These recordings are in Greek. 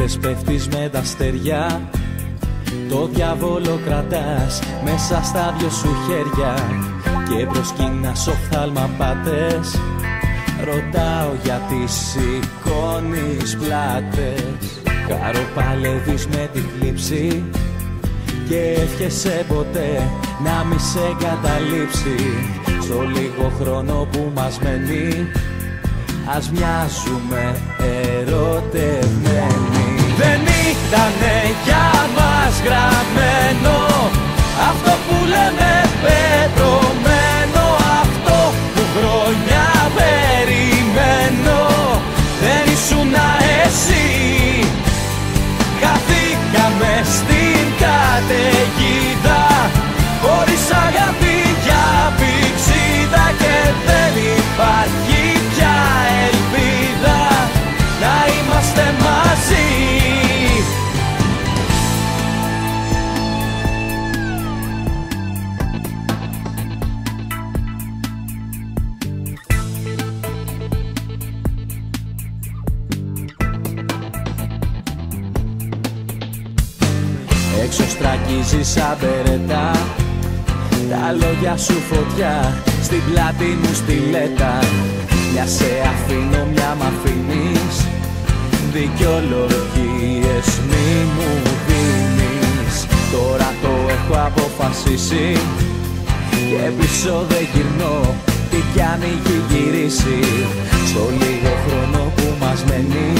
νύχτες πέφτεις με τα στεριά, το διάβολο κρατάς μέσα στα δυο σου χέρια και προσκύνας οφθαλμαπάτες. Ρωτάω γιατί σηκώνεις πλάτες. Χαροπαλεύεις με τη θλίψη και εύχεσαι ποτέ να μη σε εγκαταλείψει. Στο λίγο χρόνο που μας μένει ας μοιάζουμε ερωτευμένοι. Δεν ήτανε για μας γραμμένο αυτό που λέμε πετρωμένο, αυτό που χρόνια περιμένω. Δεν ήσουνα εσύ, χαθήκαμε στην καταιγίδα, χωρίς αγάπη για πηξίδα και δεν υπάρχει πια ελπίδα να είμαστε μαζί. Έξω στραγγίζεις σαν περετά, τα λόγια σου φωτιά, στην πλάτη μου στιλέτα. Μια σε αφήνω, μια μ' αφήνεις, δικαιολογίες μη μου δίνεις. Τώρα το έχω αποφασίσει και πίσω δεν γυρνώ, τι κι αν έχει γυρίσει. Στο λίγο χρόνο που μας μένει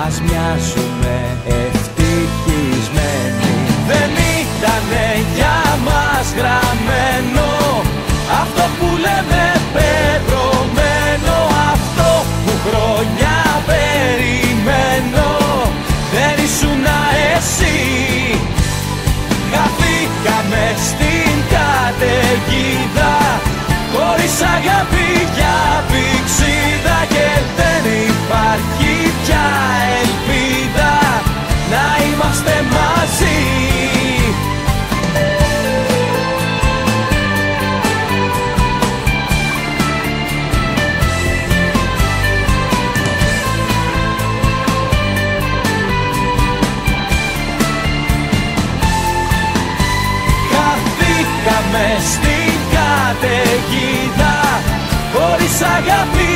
ας μοιάζουμε ευτυχισμένοι. Δεν ήτανε για μας γραμμένο αυτό που λέμε πετρωμένο, αυτό που χρόνια περιμένω. Δεν ήσουνα εσύ, χαθήκαμε στην καταιγίδα, χωρίς αγάπη για πηξίδα και δεν υπάρχει πια ελπίδα να είμαστε μαζί. Χαθήκαμε στην καταιγίδα, χωρίς αγάπη